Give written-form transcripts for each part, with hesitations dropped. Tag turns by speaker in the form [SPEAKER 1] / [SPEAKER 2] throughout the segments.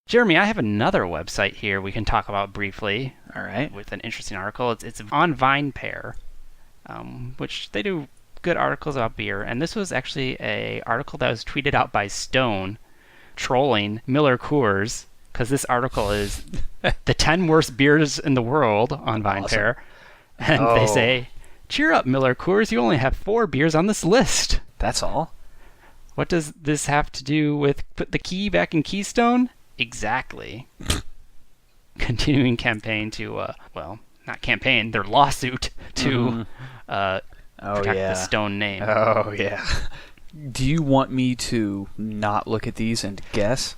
[SPEAKER 1] Jeremy, I have another website here we can talk about briefly
[SPEAKER 2] All right.
[SPEAKER 1] with an interesting article. It's on VinePair, which they do good articles about beer. And this was actually a article that was tweeted out by Stone trolling Miller Coors, because this article is the 10 worst beers in the world on VinePair. Awesome. And they say, cheer up, Miller Coors, you only have 4 beers on this list.
[SPEAKER 2] That's all?
[SPEAKER 1] What does this have to do with put the key back in Keystone? Exactly. Continuing campaign to, not campaign, their lawsuit to protect the Stone name.
[SPEAKER 2] Oh, yeah. Do you want me to not look at these and guess?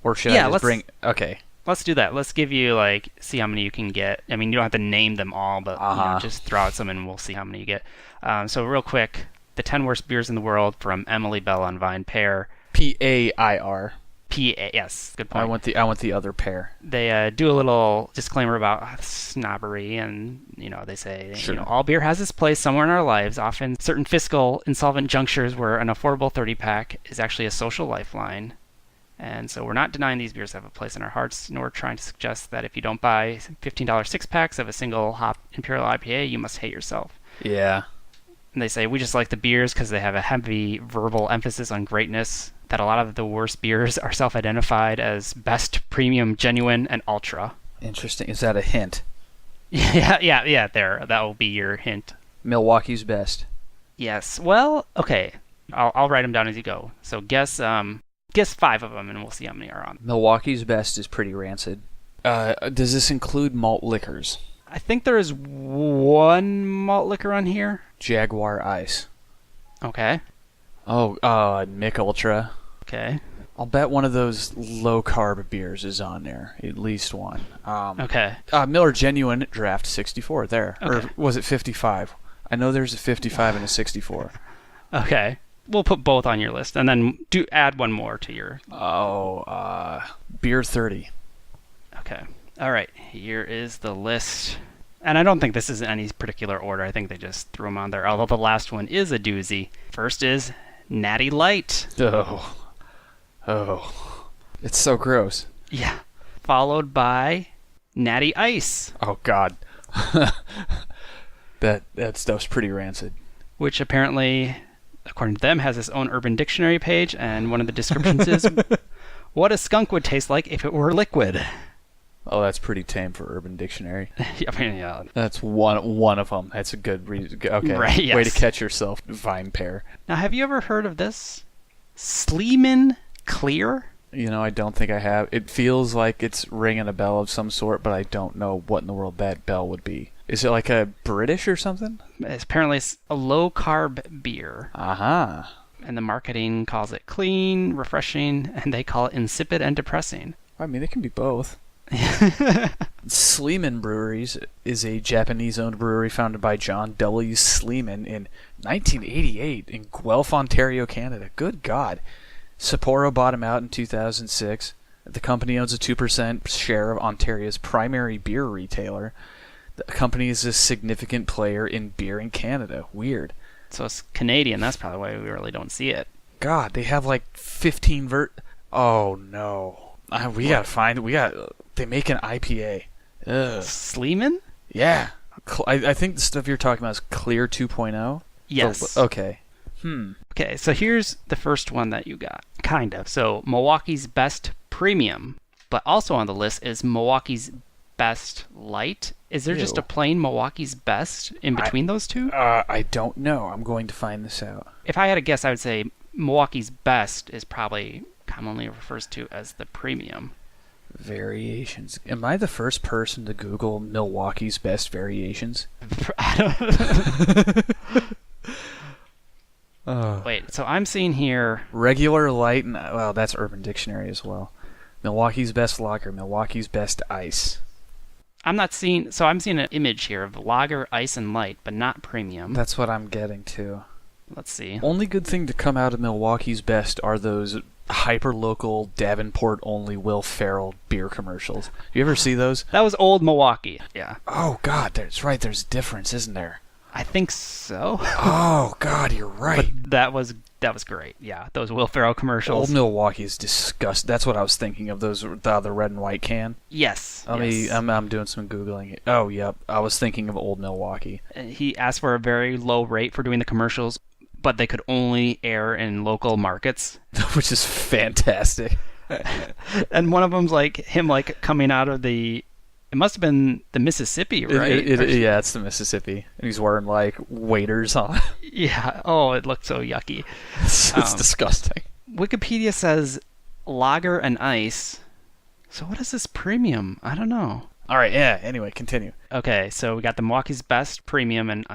[SPEAKER 2] Or should I just bring... Okay.
[SPEAKER 1] Let's do that. Let's give you, see how many you can get. I mean, you don't have to name them all, but just throw out some and we'll see how many you get. So real quick, the 10 worst beers in the world from Emily Bell on VinePair.
[SPEAKER 2] P-A-I-R.
[SPEAKER 1] P-A, yes, good point.
[SPEAKER 2] I want the other pair.
[SPEAKER 1] They do a little disclaimer about snobbery, and they say all beer has its place somewhere in our lives. Often, certain fiscal insolvent junctures where an affordable 30-pack is actually a social lifeline. And so we're not denying these beers have a place in our hearts, nor trying to suggest that if you don't buy $15 6-packs of a single hop Imperial IPA, you must hate yourself.
[SPEAKER 2] Yeah.
[SPEAKER 1] And they say we just like the beers because they have a heavy verbal emphasis on greatness. That a lot of the worst beers are self-identified as best, premium, genuine, and ultra.
[SPEAKER 2] Interesting. Is that a hint?
[SPEAKER 1] Yeah. There, that will be your hint.
[SPEAKER 2] Milwaukee's best.
[SPEAKER 1] Yes. Well, okay. I'll write them down as you go. So guess 5 of them, and we'll see how many are on.
[SPEAKER 2] Milwaukee's best is pretty rancid. Does this include malt liquors?
[SPEAKER 1] I think there is one malt liquor on here.
[SPEAKER 2] Jaguar Ice.
[SPEAKER 1] Okay.
[SPEAKER 2] Oh, Mick Ultra.
[SPEAKER 1] Okay.
[SPEAKER 2] I'll bet one of those low-carb beers is on there. At least one.
[SPEAKER 1] Okay.
[SPEAKER 2] Miller Genuine Draft 64 there.
[SPEAKER 1] Okay.
[SPEAKER 2] Or was it 55? I know there's a 55 and a 64.
[SPEAKER 1] Okay. We'll put both on your list, and then add one more to your...
[SPEAKER 2] Beer 30.
[SPEAKER 1] Okay. All right. Here is the list. And I don't think this is in any particular order. I think they just threw them on there, although the last one is a doozy. First is Natty Light.
[SPEAKER 2] Oh. It's so gross.
[SPEAKER 1] Yeah. Followed by Natty Ice.
[SPEAKER 2] Oh, God. That stuff's pretty rancid.
[SPEAKER 1] Which apparently, according to them, has its own Urban Dictionary page, and one of the descriptions is, what a skunk would taste like if it were liquid.
[SPEAKER 2] Oh, that's pretty tame for Urban Dictionary.
[SPEAKER 1] I mean, yeah.
[SPEAKER 2] That's one of them. That's a good reason. Okay,
[SPEAKER 1] right, yes.
[SPEAKER 2] Way to catch yourself, VinePair.
[SPEAKER 1] Now, have you ever heard of this? Sleeman Clear?
[SPEAKER 2] I don't think I have. It feels like it's ringing a bell of some sort, but I don't know what in the world that bell would be. Is it like a British or something?
[SPEAKER 1] It's apparently a low-carb beer.
[SPEAKER 2] Uh-huh.
[SPEAKER 1] And the marketing calls it clean, refreshing, and they call it insipid and depressing.
[SPEAKER 2] I mean, it can be both. Sleeman Breweries is a Japanese-owned brewery founded by John W. Sleeman in 1988 in Guelph, Ontario, Canada. Good God. Sapporo bought him out in 2006. The company owns a 2% share of Ontario's primary beer retailer. The company is a significant player in beer in Canada. Weird.
[SPEAKER 1] So it's Canadian. That's probably why we really don't see it.
[SPEAKER 2] God, they have like 15 Oh, no. They make an IPA. Ugh.
[SPEAKER 1] Sleeman?
[SPEAKER 2] Yeah. I think the stuff you're talking about is Clear 2.0?
[SPEAKER 1] Yes.
[SPEAKER 2] Okay.
[SPEAKER 1] Okay, so here's the first one that you got. Kind of. So Milwaukee's Best Premium. But also on the list is Milwaukee's Best Light. Is there just a plain Milwaukee's Best in between those two?
[SPEAKER 2] I don't know. I'm going to find this out.
[SPEAKER 1] If I had to guess, I would say Milwaukee's Best is probably commonly refers to as the premium.
[SPEAKER 2] Variations. Am I the first person to Google Milwaukee's Best Variations?
[SPEAKER 1] Wait, so I'm seeing here...
[SPEAKER 2] Regular light, and well, that's Urban Dictionary as well. Milwaukee's Best Lager, Milwaukee's Best Ice.
[SPEAKER 1] I'm seeing an image here of lager, ice, and light, but not premium.
[SPEAKER 2] That's what I'm getting to.
[SPEAKER 1] Let's see.
[SPEAKER 2] Only good thing to come out of Milwaukee's Best are those hyper-local, Davenport-only Will Ferrell beer commercials. You ever see those?
[SPEAKER 1] That was old Milwaukee. Yeah.
[SPEAKER 2] Oh, God, that's right. There's a difference, isn't there?
[SPEAKER 1] I think so.
[SPEAKER 2] Oh, God, you're right.
[SPEAKER 1] But that was That was great. Yeah, those Will Ferrell
[SPEAKER 2] Old
[SPEAKER 1] commercials.
[SPEAKER 2] Milwaukee is disgusting. That's what I was thinking of. The red and white can.
[SPEAKER 1] Yes.
[SPEAKER 2] Yes.
[SPEAKER 1] Yes.
[SPEAKER 2] I'm doing some googling. Oh, yep. I was thinking of Old Milwaukee,
[SPEAKER 1] He asked for a very low rate for doing the commercials, but they could only air in local markets.
[SPEAKER 2] which is fantastic.
[SPEAKER 1] And one of them's like him like coming out of the. It must have been the Mississippi, right?
[SPEAKER 2] Yeah, it's the Mississippi, and he's wearing like waders on.
[SPEAKER 1] Yeah. Oh, it looked so yucky.
[SPEAKER 2] It's disgusting.
[SPEAKER 1] Wikipedia says lager and ice. So what is this premium? I don't know.
[SPEAKER 2] All right, yeah. Anyway, continue.
[SPEAKER 1] Okay, so we got the Milwaukee's Best Premium and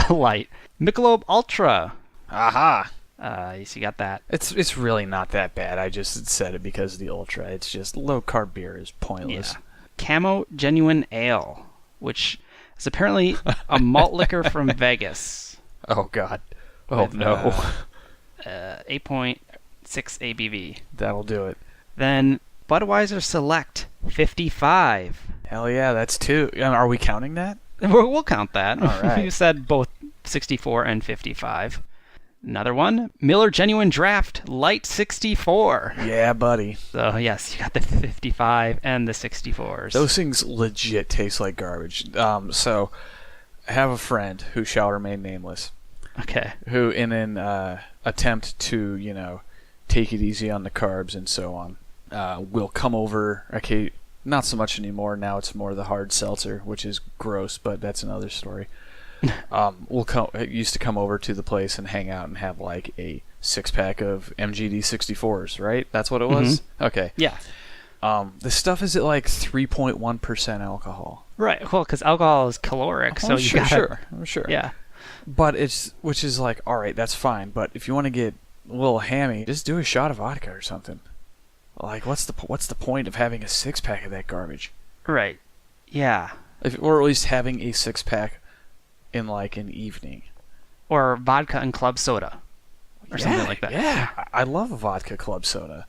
[SPEAKER 1] Light. Michelob Ultra.
[SPEAKER 2] Aha!
[SPEAKER 1] So you got that.
[SPEAKER 2] It's really not that bad. I just said it because of the ultra. It's just low carb beer is pointless.
[SPEAKER 1] Yeah. Camo Genuine Ale, which is apparently a malt liquor from Vegas.
[SPEAKER 2] Oh God. Oh
[SPEAKER 1] With,
[SPEAKER 2] no.
[SPEAKER 1] 8.6 ABV.
[SPEAKER 2] That'll do it.
[SPEAKER 1] Then Budweiser Select 55.
[SPEAKER 2] Hell yeah, that's two. Are we counting that?
[SPEAKER 1] We'll count that.
[SPEAKER 2] All right.
[SPEAKER 1] You said both 64 and 55. Another one, Miller Genuine Draft Light 64.
[SPEAKER 2] Yeah, buddy.
[SPEAKER 1] So yes, you got the 55 and the 64s.
[SPEAKER 2] Those things legit taste like garbage. So I have a friend who shall remain nameless,
[SPEAKER 1] Okay.
[SPEAKER 2] who in an attempt to, take it easy on the carbs and so on, will come over. Okay, not so much anymore. Now it's more the hard seltzer, which is gross, but that's another story. Used to come over to the place and hang out and have like a 6-pack of MGD 64s, right? That's what it was? Okay.
[SPEAKER 1] Yeah.
[SPEAKER 2] The stuff is at like 3.1% alcohol.
[SPEAKER 1] Right. Well, because alcohol is caloric, so you got
[SPEAKER 2] I'm sure.
[SPEAKER 1] Yeah.
[SPEAKER 2] But which is like, all right, that's fine. But if you want to get a little hammy, just do a shot of vodka or something. Like, what's the point of having a 6-pack of that garbage?
[SPEAKER 1] Right. Yeah.
[SPEAKER 2] Or at least having a 6-pack in like an evening.
[SPEAKER 1] Or vodka and club soda. Or something like that.
[SPEAKER 2] Yeah. I love a vodka club soda.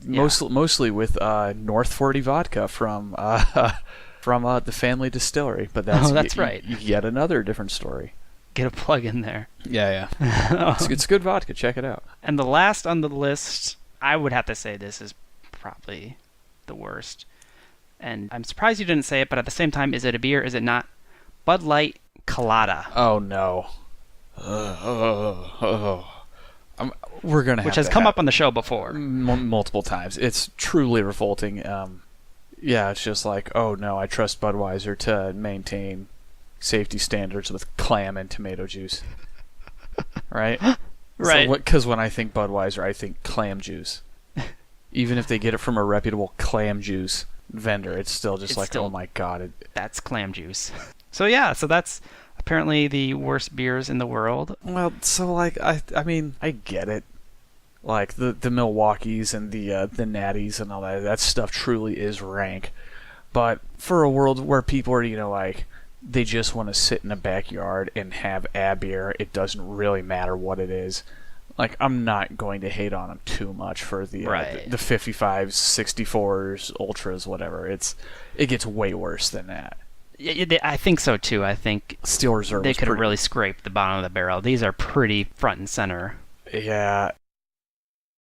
[SPEAKER 1] Yeah.
[SPEAKER 2] Mostly with North 40 vodka from the family distillery. But that's
[SPEAKER 1] right.
[SPEAKER 2] Yet another different story.
[SPEAKER 1] Get a plug in there.
[SPEAKER 2] Yeah. It's good vodka. Check it out.
[SPEAKER 1] And the last on the list, I would have to say this is probably the worst. And I'm surprised you didn't say it, but at the same time, is it a beer? Is it not? Bud Light Colada.
[SPEAKER 2] Oh no. We're gonna have
[SPEAKER 1] which has come up on the show before.
[SPEAKER 2] Multiple times. It's truly revolting. Yeah, it's just like, oh no, I trust Budweiser to maintain safety standards with clam and tomato juice. Right?
[SPEAKER 1] Right.
[SPEAKER 2] Because when I think Budweiser, I think clam juice. Even if they get it from a reputable clam juice vendor, it's still just oh my god.
[SPEAKER 1] That's clam juice. So yeah, that's apparently the worst beers in the world.
[SPEAKER 2] Well, so like I mean, I get it. Like the Milwaukees and the Natties and all that stuff truly is rank. But for a world where people are, like they just want to sit in a backyard and have a beer, it doesn't really matter what it is. Like, I'm not going to hate on them too much for the 55s, 64s, ultras, whatever. It gets way worse than that.
[SPEAKER 1] Yeah, I think so too. I think
[SPEAKER 2] Steel Reserve.
[SPEAKER 1] They could have really scraped the bottom of the barrel. These are pretty front and center.
[SPEAKER 2] Yeah,